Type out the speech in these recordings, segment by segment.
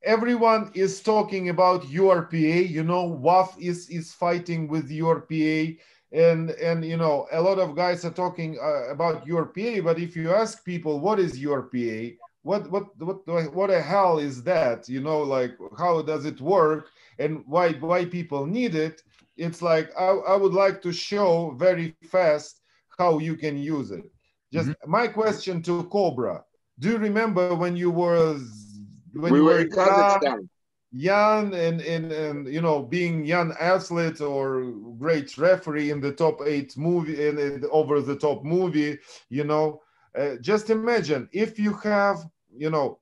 everyone is talking about URPA. You know, WAF is fighting with URPA, and you know, a lot of guys are talking about URPA. But if you ask people what is URPA, what the hell is that? You know, like how does it work and why people need it? It's like I would like to show very fast how you can use it. Just my question to Cobra: do you remember when We you were were in Kazakhstan. young and you know, being young athlete or great referee in the top 8 movie and over the top movie, you know, just imagine if you have, you know,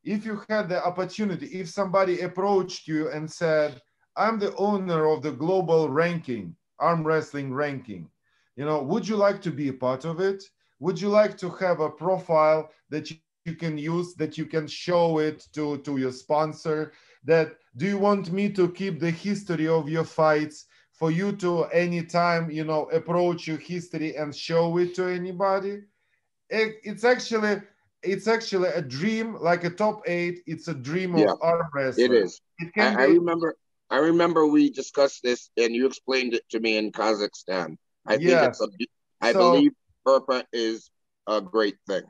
if you had the opportunity, if somebody approached you and said, I'm the owner of the global ranking, arm wrestling ranking, you know, would you like to be a part of it? Would you like to have a profile that you can use, that you can show it to your sponsor? That do you want me to keep the history of your fights for you to anytime, you know, approach your history and show it to anybody? It's actually a dream, like a top 8. It's a dream of Yeah, arm it wrestler. is. It I, can I be, remember. I remember we discussed this, and you explained it to me in Kazakhstan. I think it's yes. a. I So believe URPA is a great thing.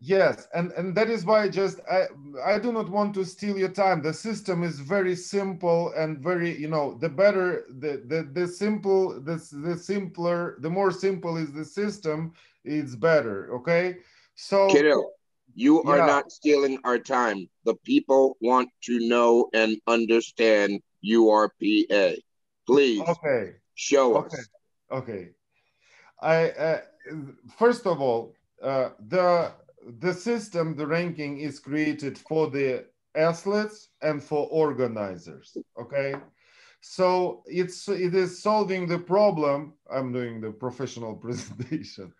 yes, and that is why just I do not want to steal your time. The system is very simple and very, you know, the better the simple the simpler, the more simple is the system, it's better. Okay, so Kirill, you are yeah, not stealing our time. The people want to know and understand URPA. Please okay, show okay, us. okay. I first of all, the system, the ranking is created for the athletes and for organizers. Okay, so it is solving the problem. I'm doing the professional presentation.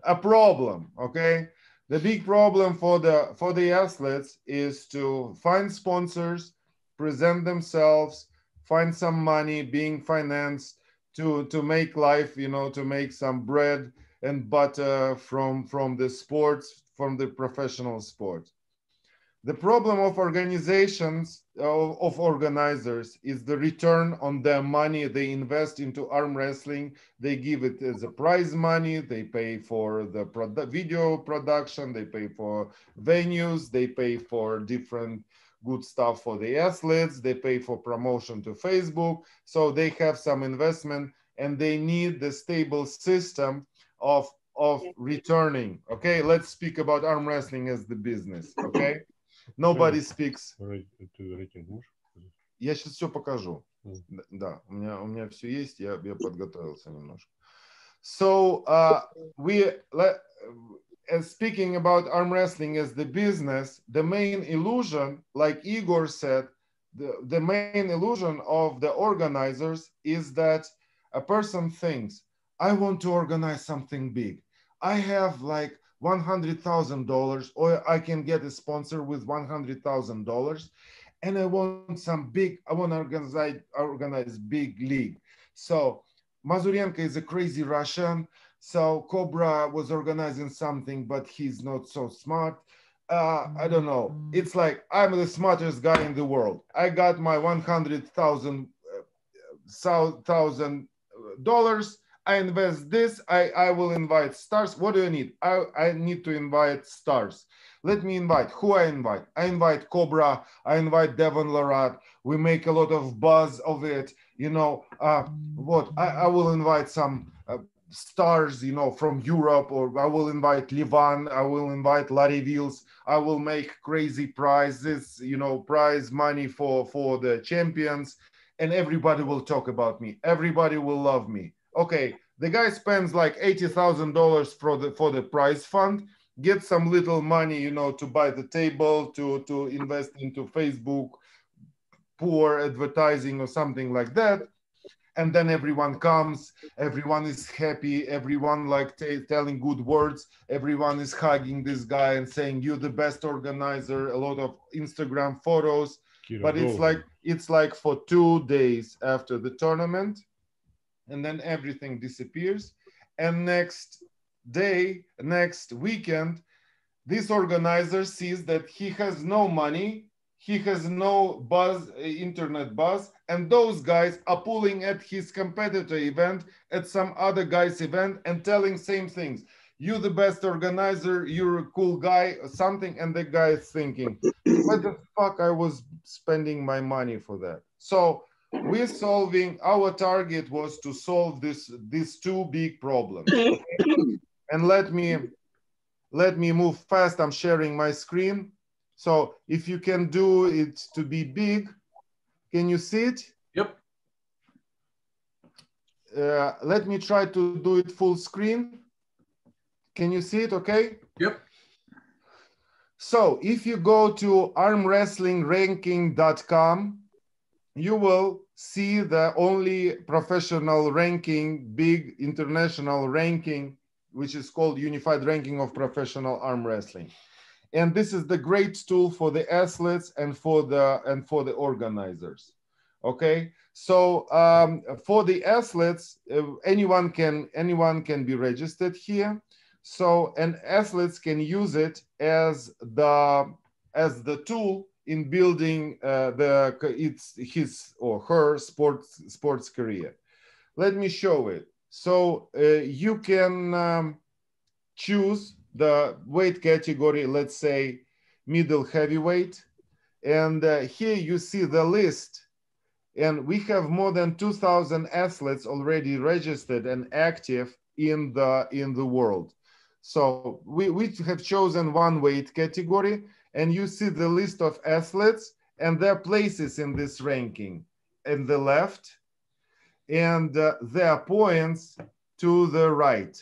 A problem. Okay, the big problem for the athletes is to find sponsors, present themselves, find some money, being financed to make life, you know, to make some bread and butter from the sports, from the professional sport. The problem of organizations, of organizers, is the return on their money they invest into arm wrestling. They give it as a prize money. They pay for the video production. They pay for venues. They pay for different good stuff for the athletes. They pay for promotion to Facebook. So they have some investment and they need the stable system of returning. Okay, let's speak about arm wrestling as the business. Okay, nobody speaks. Я сейчас все покажу. Да, у меня все есть, я подготовился немножко. So speaking about arm wrestling as the business, the main illusion, like Igor said, the main illusion of the organizers is that a person thinks, I want to organize something big. I have like $100,000, or I can get a sponsor with $100,000, and I want some big. I want to organize big league. So Mazurenko is a crazy Russian. So Cobra was organizing something, but he's not so smart. I don't know. It's like I'm the smartest guy in the world. I got my $100,000. I invest this. I will invite stars. What do I need? I need to invite stars. Let me invite. Who I invite? I invite Cobra. I invite Devon Larat. We make a lot of buzz of it. You know, what? I will invite some stars, you know, from Europe, or I will invite Livan. I will invite Larry Wheels. I will make crazy prizes, you know, prize money for the champions, and everybody will talk about me. Everybody will love me. Okay, the guy spends like $80,000 for the prize fund, get some little money, you know, to buy the table, to invest into Facebook, poor advertising or something like that. And then everyone comes, everyone is happy, everyone like telling good words, everyone is hugging this guy and saying you're the best organizer, a lot of Instagram photos. But it's like for 2 days after the tournament, and then everything disappears. And next weekend, this organizer sees that he has no money, he has no buzz, internet buzz, and those guys are pulling at his competitor event, at some other guy's event, and telling same things. You're the best organizer, you're a cool guy, or something, and the guy is thinking, what the fuck I was spending my money for that? So we're solving, our target was to solve these two big problems. Okay? And let me move fast. I'm sharing my screen. So if you can do it to be big, can you see it? Yep. Let me try to do it full screen. Can you see it okay? Yep. So if you go to armwrestlingranking.com, you will see the only professional ranking, big international ranking, which is called Unified Ranking of Professional Arm Wrestling. And this is the great tool for the athletes and for the organizers. Okay, so for the athletes, anyone can be registered here. So and athletes can use it as the tool in building his or her sports career. Let me show it. So you can choose the weight category, let's say middle heavyweight. And here you see the list. And we have more than 2,000 athletes already registered and active in the world. So we have chosen one weight category, and you see the list of athletes and their places in this ranking in the left, and their points to the right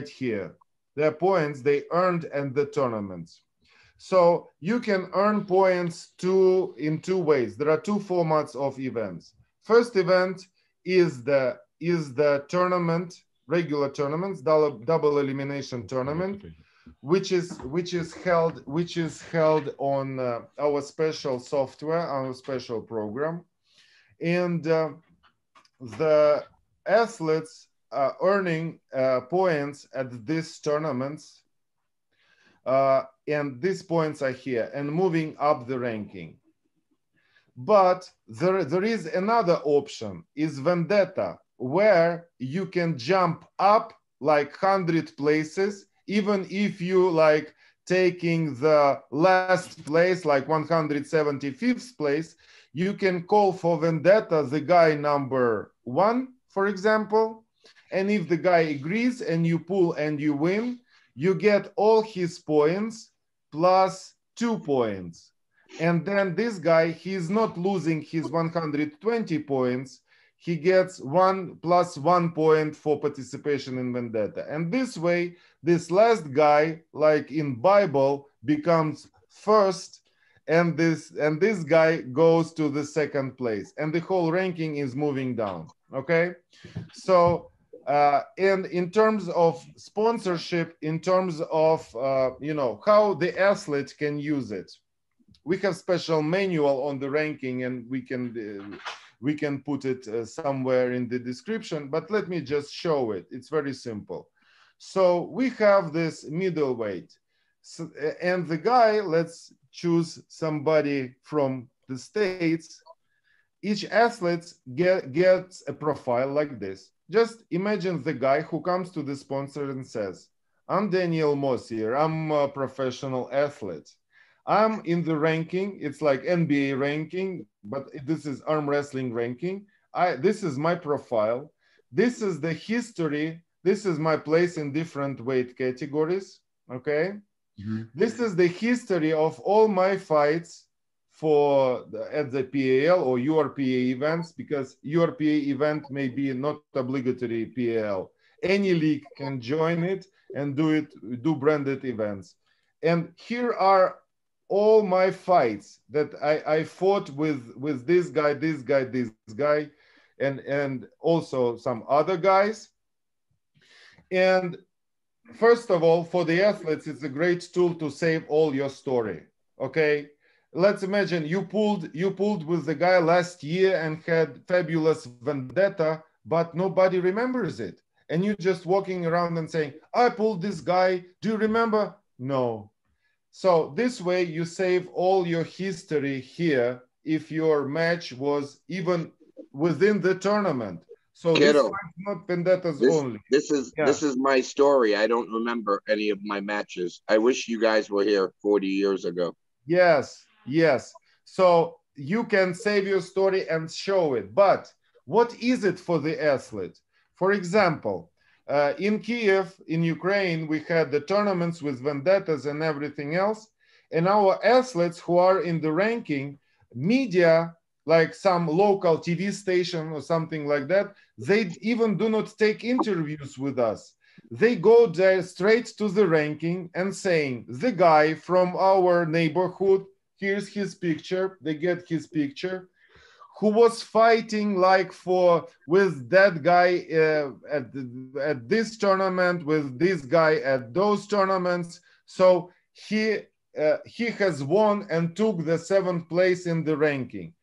here. Their points they earned in the tournaments. So you can earn points in two ways. There are two formats of events. First event is the tournament, regular tournaments, double elimination tournament, which is held on our special software, our special program, and the athletes are earning points at these tournaments, and these points are here and moving up the ranking. But there is another option, is Vendetta, where you can jump up like 100 places, even if you like taking the last place, like 175th place, you can call for Vendetta the guy number 1, for example. And if the guy agrees and you pull and you win, you get all his points plus 2 points. And then this guy, he's not losing his 120 points. He gets 1 plus 1 point for participation in Vendetta. And this way, this last guy, like in Bible, becomes first, and this guy goes to the second place. And the whole ranking is moving down, okay? So, and in terms of sponsorship, in terms of, how the athlete can use it, we have special manual on the ranking, and we can put it somewhere in the description, but let me just show it. It's very simple. So we have this middleweight, and the guy, let's choose somebody from the States. Each athlete gets a profile like this. Just imagine the guy who comes to the sponsor and says, I'm Daniel Mosier, I'm a professional athlete. I'm in the ranking, it's like NBA ranking, but this is arm wrestling ranking. This is my profile. This is the history. This is my place in different weight categories, okay? Mm-hmm. This is the history of all my fights at the PAL or URPA events, because URPA event may be not obligatory PAL. Any league can join it and do branded events. And here are all my fights that I fought with this guy, and also some other guys. And first of all, for the athletes, it's a great tool to save all your story, okay? Let's imagine you pulled with the guy last year and had fabulous Vendetta, but nobody remembers it. And you're just walking around and saying, I pulled this guy, do you remember? No. So this way you save all your history here if your match was even within the tournament. So this Kiddo, fight's not vendettas this only. this is Yeah. this is my story. I don't remember any of my matches. I wish you guys were here 40 years ago. Yes, yes. So you can save your story and show it. But what is it for the athlete? For example, in Kiev, in Ukraine, we had the tournaments with vendettas and everything else. And our athletes who are in the ranking, media, like some local TV station or something like that, they even do not take interviews with us. They go there straight to the ranking and saying, the guy from our neighborhood, here's his picture, they get his picture, who was fighting like for with that guy at this tournament, with this guy at those tournaments. So he has won and took the 7th place in the ranking.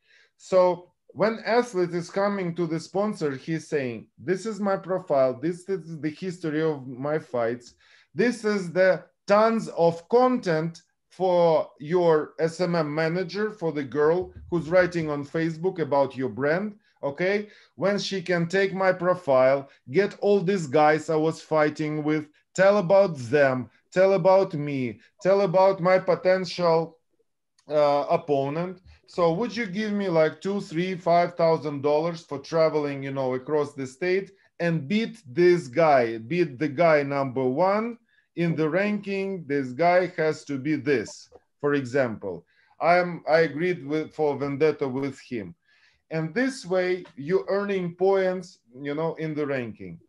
So when athlete is coming to the sponsor, he's saying, this is my profile, this is the history of my fights, this is the tons of content for your SMM manager, for the girl who's writing on Facebook about your brand, okay? When she can take my profile, get all these guys I was fighting with, tell about them, tell about me, tell about my potential opponent. So would you give me like $2, $3, $5,000 for traveling, you know, across the state and beat this guy, beat the guy number 1 in the ranking? This guy has to be this, for example. I agreed with for vendetta with him, and this way you're earning points, you know, in the ranking.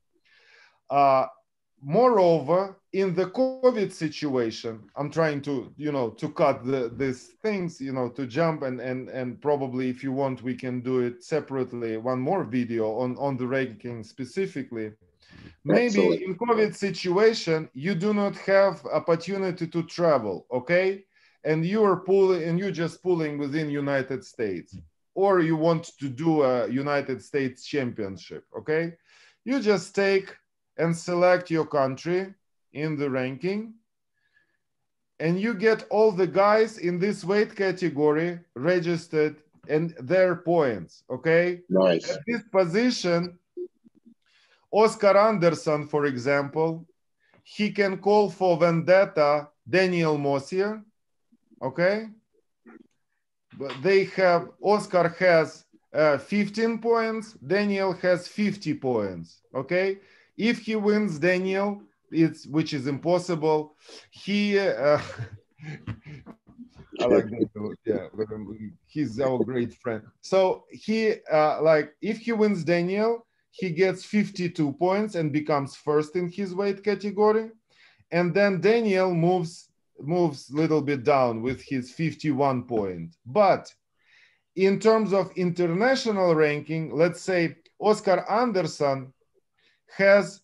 Moreover, in the COVID situation, I'm trying to, you know, to cut these things, you know, to jump and probably if you want, we can do it separately. One more video on the ranking specifically. Maybe Excellent. in COVID situation, you do not have opportunity to travel, okay? And you are pulling, and you're just pulling within United States, or you want to do a United States championship, okay? You just take and select your country in the ranking, and you get all the guys in this weight category registered and their points, okay? Nice. At this position, Oscar Anderson, for example, he can call for vendetta Daniel Mosier, okay? But they have, Oscar has 15 points, Daniel has 50 points, okay? If he wins Daniel, which is impossible, he, I like that, yeah, he's our great friend. So he, if he wins Daniel, he gets 52 points and becomes first in his weight category. And then Daniel moves a little bit down with his 51 point. But in terms of international ranking, let's say Oscar Anderson has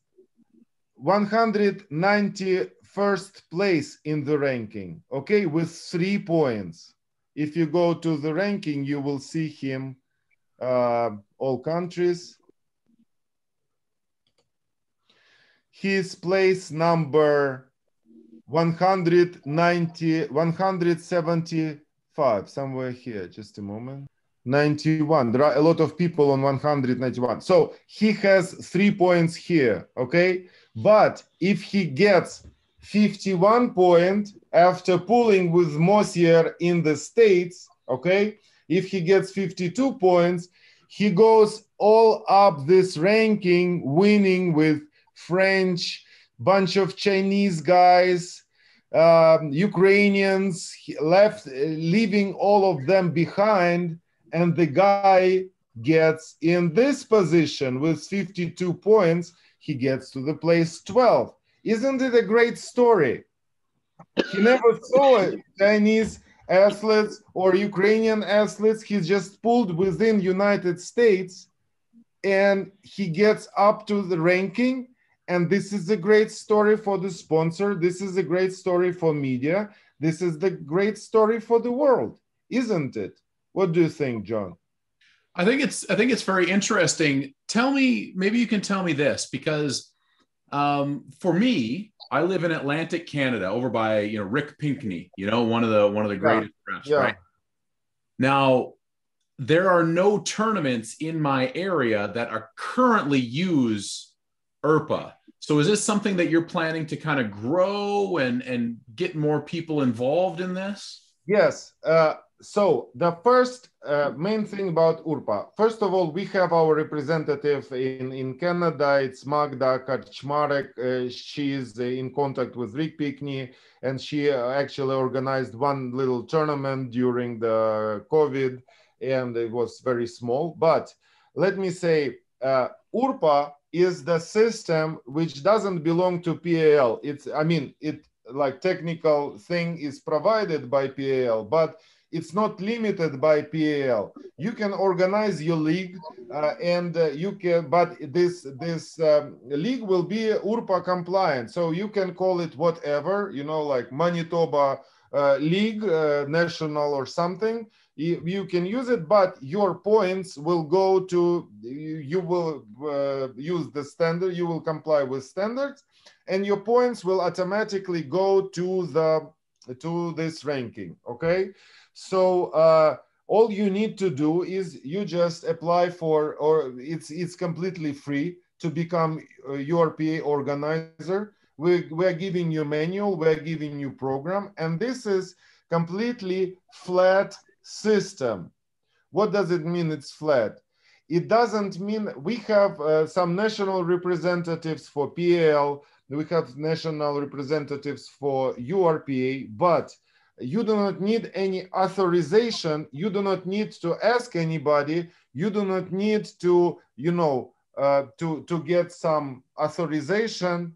191st place in the ranking, okay, with 3 points. If you go to the ranking, you will see him, all countries. His place number 175, somewhere here, just a moment. 91, there are a lot of people on 191. So he has 3 points here, okay? But if he gets 51 points after pulling with Mosier in the States, okay? If he gets 52 points, he goes all up this ranking, winning with French, bunch of Chinese guys, Ukrainians, leaving all of them behind, and the guy gets in this position with 52 points, he gets to the place 12. Isn't it a great story? He never saw Chinese athletes or Ukrainian athletes. He just pulled within United States and he gets up to the ranking. And this is a great story for the sponsor. This is a great story for media. This is the great story for the world, isn't it? What do you think, John? I think it's very interesting. Tell me, maybe you can tell me this, because for me, I live in Atlantic Canada, over by Rick Pinkney, one of the greatest refs, yeah. right? Now, there are no tournaments in my area that are currently use URPA. So is this something that you're planning to kind of grow and get more people involved in this? Yes. So the first main thing about URPA, first of all, we have our representative in Canada. It's Magda Kaczmarek. She is in contact with Rick Pinkney, and she actually organized one little tournament during the COVID, and it was very small. But let me say, URPA is the system which doesn't belong to PAL. Like technical thing is provided by PAL, but it's not limited by PAL. You can organize your league, but this league will be URPA compliant. So you can call it whatever, like Manitoba League, national or something. You can use it, but your points will go to, you will use the standard, you will comply with standards, and your points will automatically go to this ranking. Okay, so all you need to do is you just apply for, or it's completely free to become a URPA organizer. We're giving you manual, we're giving you program, and this is completely flat system. What does it mean it's flat? It doesn't mean we have some national representatives for PAL, we have national representatives for URPA, but you do not need any authorization. You do not need to ask anybody. You do not need to, to get some authorization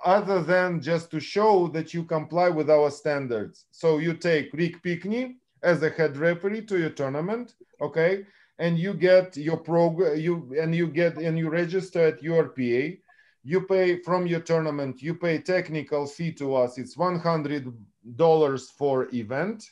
other than just to show that you comply with our standards. So you take Rick Pinkney as a head referee to your tournament, okay, and you get your program, you register at URPA. You pay from your tournament, you pay technical fee to us. It's $100 for event,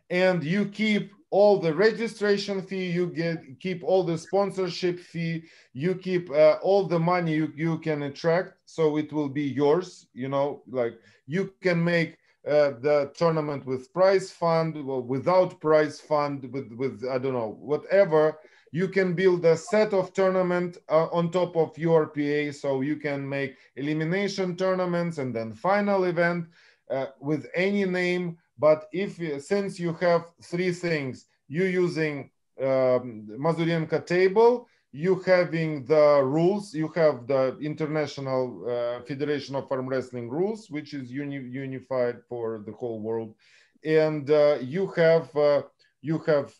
and you keep all the registration fee. You keep all the sponsorship fee. You keep all the money you can attract. So it will be yours. Like you can make the tournament with prize fund, or without prize fund, with I don't know, whatever. You can build a set of tournament on top of URPA, so you can make elimination tournaments and then final event with any name. But since you have three things, you using Mazurenko table, you having the rules, you have the International Federation of Arm Wrestling rules, which is unified for the whole world, and you have a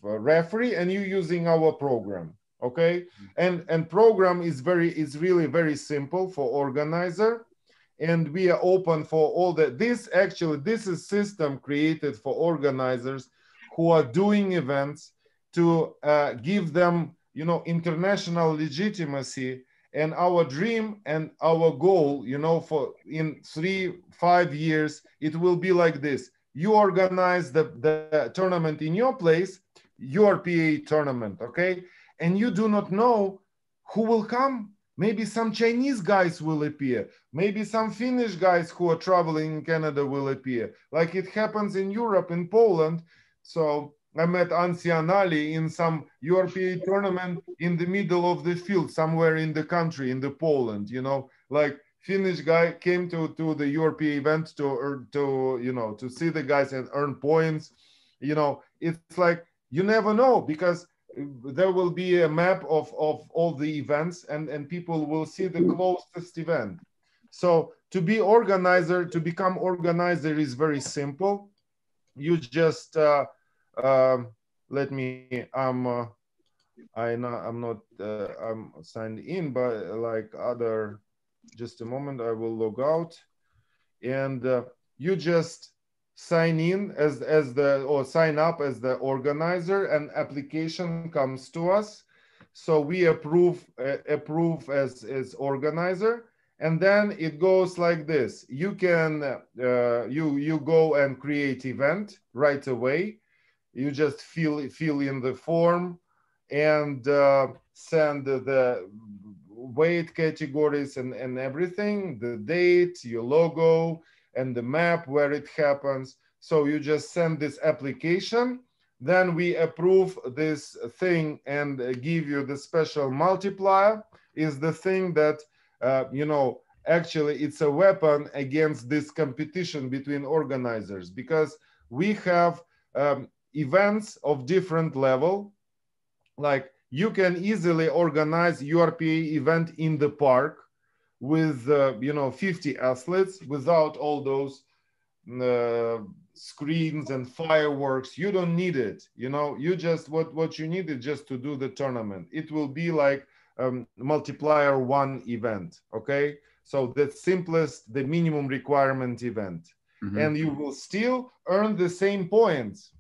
referee, and you're using our program. Okay, and program is really very simple for organizer, and we are open for all that. This is system created for organizers who are doing events to give them international legitimacy. And our dream and our goal, for in 3-5 years, it will be like this. You organize the tournament in your place, URPA tournament, okay? And you do not know who will come. Maybe some Chinese guys will appear. Maybe some Finnish guys who are traveling in Canada will appear. Like it happens in Europe, in Poland. So I met Ansianali in some URPA tournament in the middle of the field, somewhere in the country, in the Poland, like Finnish guy came to the URPA event to see the guys and earn points. It's like, you never know, because there will be a map of all the events, and people will see the closest event. So to become organizer is very simple. You just let me. I'm signed in, but like other. Just a moment. I will log out, and you just sign in or sign up as the organizer, and application comes to us. So we approve as organizer, and then it goes like this. You can you go and create event right away. You just fill in the form and send weight categories and everything, the date, your logo, and the map where it happens. So you just send this application, then we approve this thing and give you the special multiplier. Is the thing that, you know, actually it's a weapon against this competition between organizers, because we have events of different level. Like you can easily organize URPA event in the park with, you know, 50 athletes without all those screens and fireworks. You don't need it. You know, you just, what you need is just to do the tournament. It will be like multiplier 1 event. Okay. So the simplest, the minimum requirement event. And you will still earn the same points,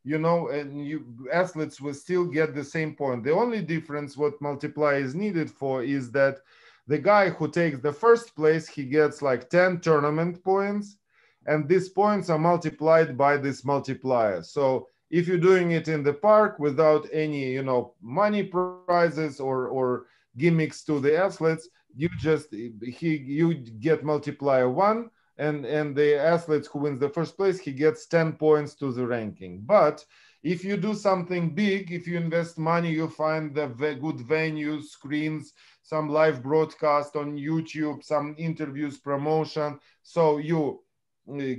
you know, and athletes will still get the same point. The only difference what multiplier is needed for is that the guy who takes the first place, he gets like 10 tournament points, and these points are multiplied by this multiplier. So if you're doing it in the park without any, you know, money prizes or gimmicks to the athletes, you just, you get multiplier 1, and the athlete who wins the first place, he gets 10 points to the ranking. But if you do something big, if you invest money, you find the good venues, screens, some live broadcast on YouTube, some interviews, promotion. So you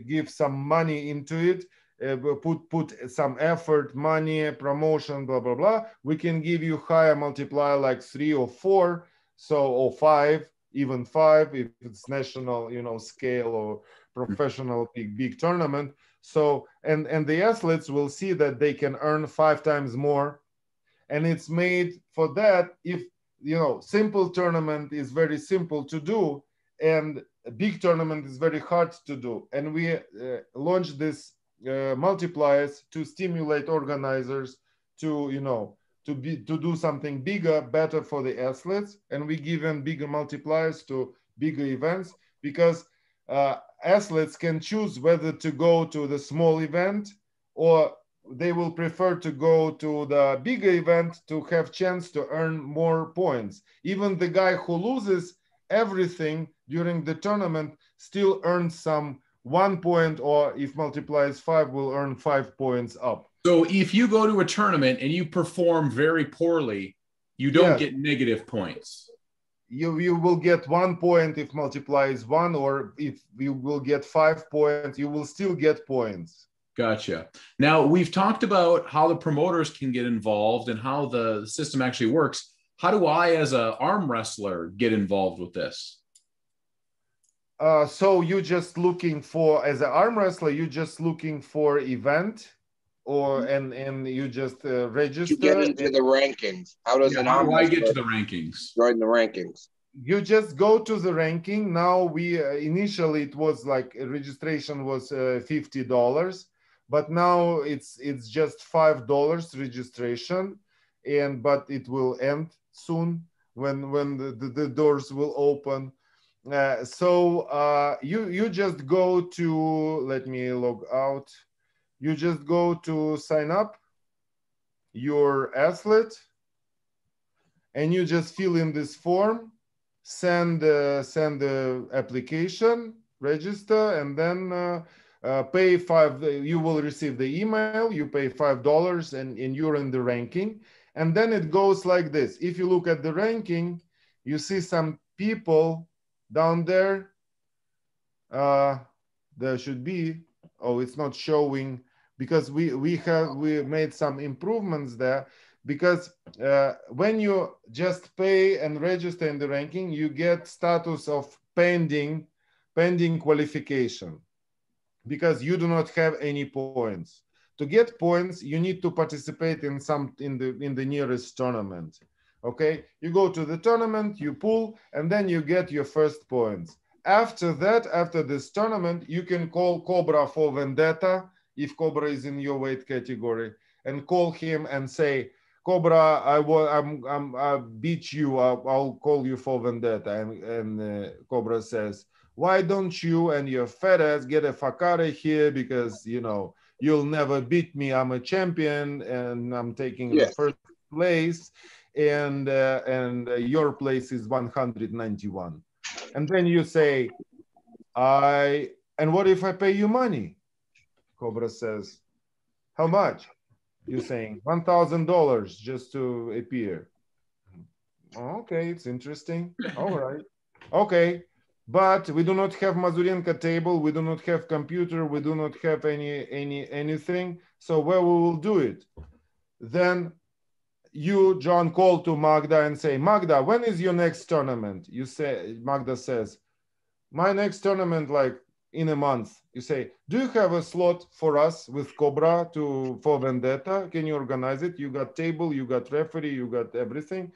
give some money into it, put some effort, money, promotion, blah, blah, blah. We can give you higher multiplier like 3 or 4, so, or 5, even 5 if it's national, you know, scale or professional big tournament. So and the athletes will see that they can earn 5 times more, and it's made for that. If, you know, simple tournament is very simple to do and a big tournament is very hard to do, and we launched this multipliers to stimulate organizers to, you know, to do something bigger, better for the athletes, and we give them bigger multipliers to bigger events, because athletes can choose whether to go to the small event or they will prefer to go to the bigger event to have chance to earn more points. Even the guy who loses everything during the tournament still earns some 1 point, or if multiplies 5, will earn 5 points up. So if you go to a tournament and you perform very poorly, you don't get negative points. You will get 1 point if multiply is 1, or if you will get 5 points, you will still get points. Gotcha. Now, we've talked about how the promoters can get involved and how the system actually works. How do I, as an arm wrestler, get involved with this? So you just looking for, as an arm wrestler, you just looking for event, or and you just register to get into the rankings. How does how do I get to the rankings? Join the rankings. You just go to the ranking. Now we initially it was like registration was $50, but now it's just $5 registration, and but it will end soon when the doors will open. So you just go to, let me log out. You just go to sign up your athlete, and you just fill in this form, send the application, register, and then pay $5. You will receive the email. You pay $5, and you're in the ranking. And then it goes like this. If you look at the ranking, you see some people down there. There should be. Oh, it's not showing, because we made some improvements there, because when you just pay and register in the ranking, you get status of pending qualification, because you do not have any points. To get points, you need to participate in the nearest tournament. Okay, you go to the tournament, you pull, and then you get your first points. After that, after this tournament, you can call Cobra for vendetta, if Cobra is in your weight category, and call him and say, Cobra, I beat you, I'll call you for vendetta. And Cobra says, why don't you and your fat ass get a fuck out of here, because, you know, you'll never beat me. I'm a champion and I'm taking the first place. and your place is 191. And then you say, and what if I pay you money? Cobra says, how much? You're saying $1,000 just to appear. Okay, it's interesting. All right. Okay. But we do not have Mazurenko table. We do not have computer. We do not have anything. So where we will do it? Then you, John, call to Magda and say, Magda, when is your next tournament? You say, Magda says, my next tournament, like in a month. You say, do you have a slot for us with Cobra for Vendetta? Can you organize it? You got table, you got referee, you got everything.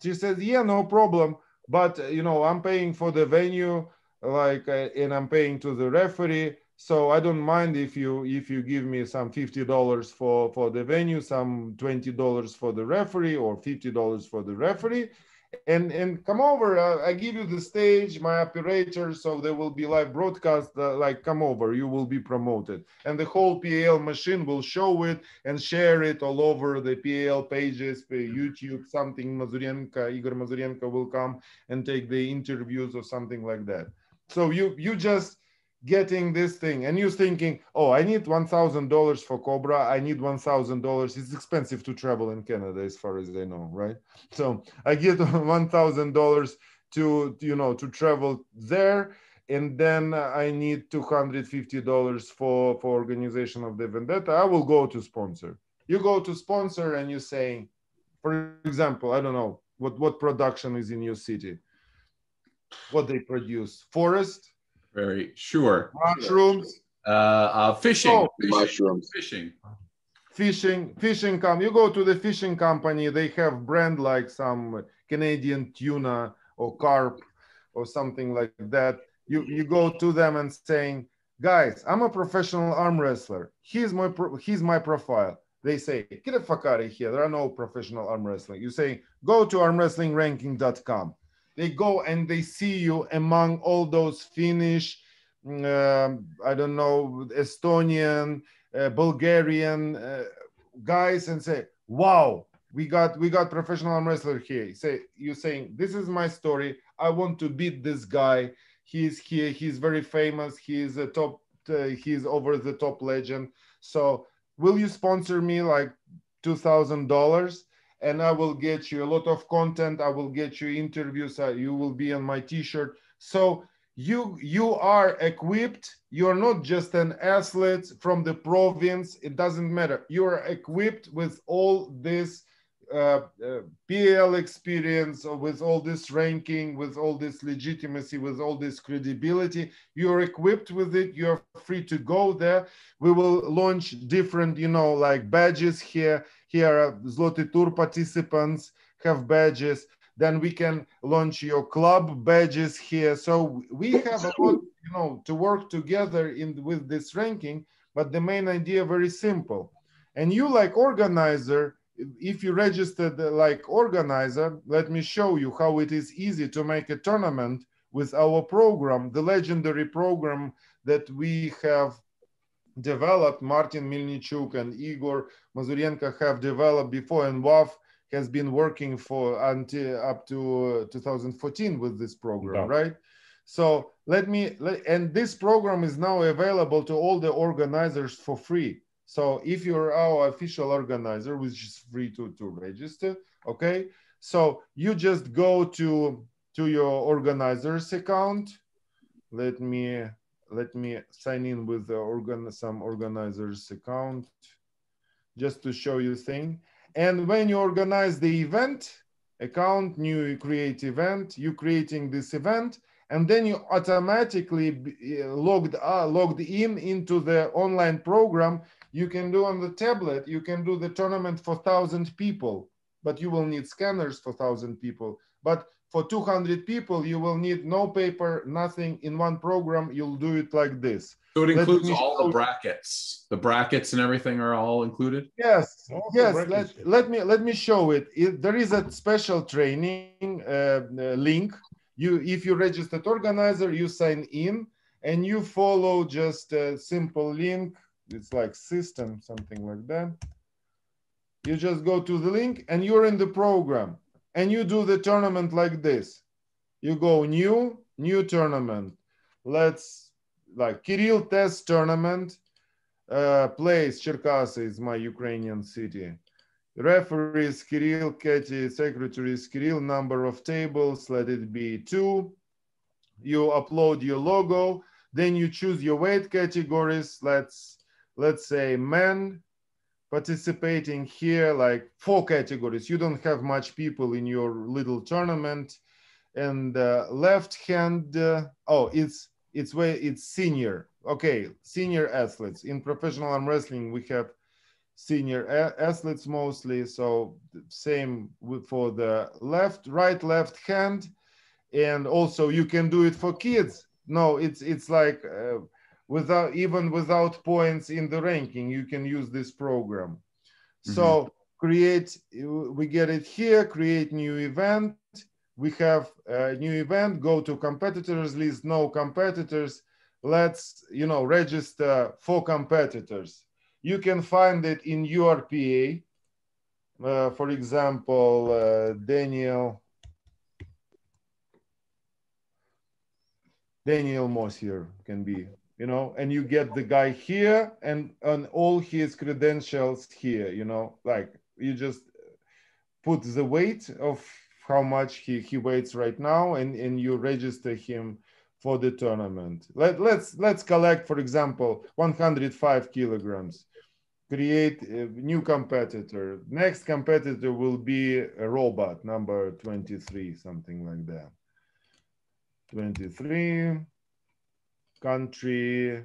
She says, yeah, no problem. But, I'm paying for the venue, and I'm paying to the referee. So I don't mind if you give me some $50 for the venue, some $20 for the referee, or $50 for the referee. And come over. I give you the stage, my operator, so there will be live broadcast. Come over, you will be promoted, and the whole PAL machine will show it and share it all over the PAL pages, YouTube, something. Igor Mazurenko will come and take the interviews or something like that. So you just getting this thing, and you're thinking, oh, I need $1,000 for Cobra. I need $1,000. It's expensive to travel in Canada, as far as I know, right? So I get $1,000 to travel there, and then I need $250 for organization of the Vendetta. I will go to sponsor. You go to sponsor, and you're saying, for example, I don't know what production is in your city, what they produce, forest. Very sure. Mushrooms. Fishing. Mushrooms. Fishing. You go to the fishing company. They have brand like some Canadian tuna or carp or something like that. You go to them and saying, guys, I'm a professional arm wrestler. Here's my profile. They say, get the fuck out of here. There are no professional arm wrestling. You say, go to armwrestlingranking.com. They go and they see you among all those Finnish, I don't know, Estonian, Bulgarian guys, and say, wow, we got professional arm wrestler here. You're saying, this is my story. I want to beat this guy. He's here. He's very famous. He's a top. He's over the top legend. So will you sponsor me like $2,000? And I will get you a lot of content. I will get you interviews. You will be on my t-shirt. So you are equipped. You're not just an athlete from the province. It doesn't matter. You are equipped with all this PL experience, with all this ranking, with all this legitimacy, with all this credibility. You're equipped with it. You're free to go there. We will launch different, like badges here. Here are Zloty Tour participants have badges. Then we can launch your club badges here. So we have a lot, to work together with this ranking. But the main idea very simple. And you, like organizer, if you registered like organizer, let me show you how it is easy to make a tournament with our program, the legendary program that we have developed. Martin Milnichuk and Igor Mazurenko have developed before, and WAF has been working for up to 2014 with this program, right? So and this program is now available to all the organizers for free. So if you're our official organizer, which is free to register, okay? So you just go to your organizer's account. Let me sign in with some organizer's account just to show you thing. And when you organize the event, account, new create event, you creating this event, and then you automatically logged in into the online program. You can do on the tablet, you can do the tournament for 1,000 people, but you will need scanners for 1,000 people. But for 200 people, you will need no paper, nothing. In one program, you'll do it like this. So it includes all the brackets. The brackets and everything are all included? Yes, yes. Let me show it. There is a special training link. If you registered organizer, you sign in and you follow just a simple link. It's like system, something like that. You just go to the link and you're in the program. and you do the tournament like this. You go new tournament. Let's like Kyril test tournament. Place Cherkasy is my Ukrainian city. Referee is Kyril, Katie, secretary is Kyril, number of tables, let it be 2. You upload your logo, then you choose your weight categories. Let's say men participating here, like 4 categories. You don't have much people in your little tournament. And left hand, it's senior. Okay, senior athletes. In professional arm wrestling, we have senior athletes mostly. So same for the right, left hand. And also you can do it for kids. No, it's like without points in the ranking, you can use this program. So we get it here, create new event. We have a new event, go to competitors list, no competitors. Let's, register 4 competitors. You can find it in URPA. For example, Daniel Moss here can be, and you get the guy here and all his credentials here, like you just put the weight of how much he weighs right now, and you register him for the tournament. Let's collect, for example, 105 kilograms. Create a new competitor. Next competitor will be a robot, number 23, something like that. 23, country,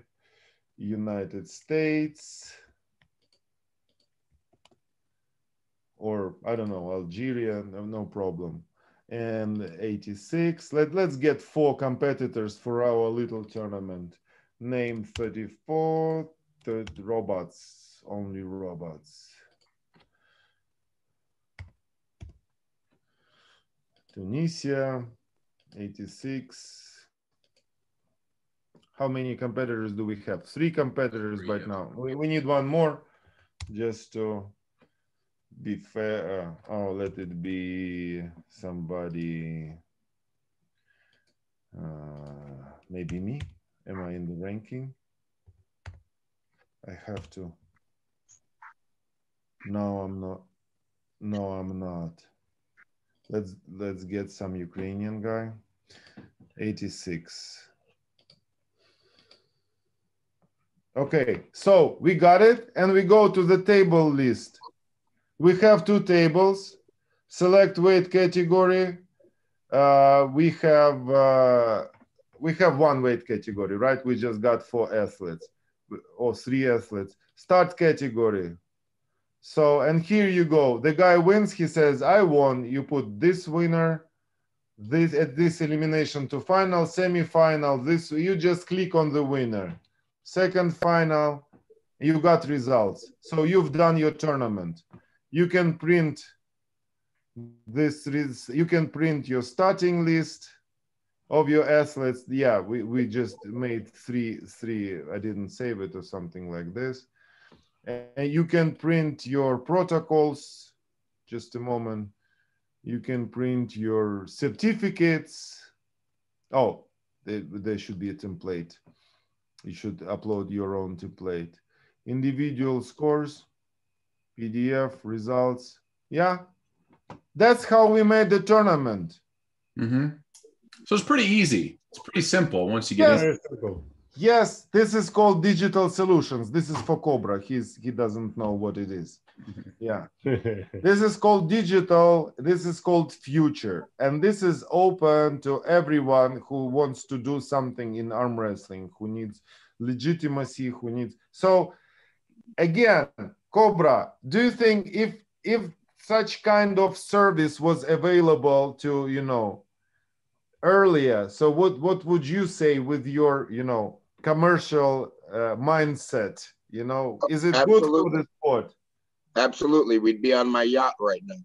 United States, or I don't know, Algeria, no problem. And 86, let's get 4 competitors for our little tournament. Name 34, robots, only robots. Tunisia, 86. How many competitors do we have? 3 competitors right now. We need 1 more just to be fair. Let it be somebody, maybe me. Am I in the ranking? I have to. No, I'm not. No, I'm not. Let's get some Ukrainian guy. 86. Okay, so we got it, and we go to the table list. We have 2 tables. Select weight category. We have 1 weight category, right? We just got 4 athletes or 3 athletes. Start category. So, and here you go. The guy wins. He says, "I won." You put this winner, this elimination to final, semi-final. This you just click on the winner. Second final, you got results. So you've done your tournament. You can print this. You can print your starting list of your athletes. Yeah, we just made three. I didn't save it or something like this. And you can print your protocols. Just a moment. You can print your certificates. Oh, there should be a template. You should upload your own template. Individual scores, PDF, results. Yeah, that's how we made the tournament. So it's pretty easy. It's pretty simple once you get it. Yes, this is called digital solutions. This is for Cobra. He doesn't know what it is. Yeah. This is called digital. This is called future. And this is open to everyone who wants to do something in arm wrestling, who needs legitimacy, who needs. So again, Cobra, do you think if such kind of service was available to, earlier, so what would you say with your, commercial mindset? Is it good for the sport? Absolutely. We'd be on my yacht right now.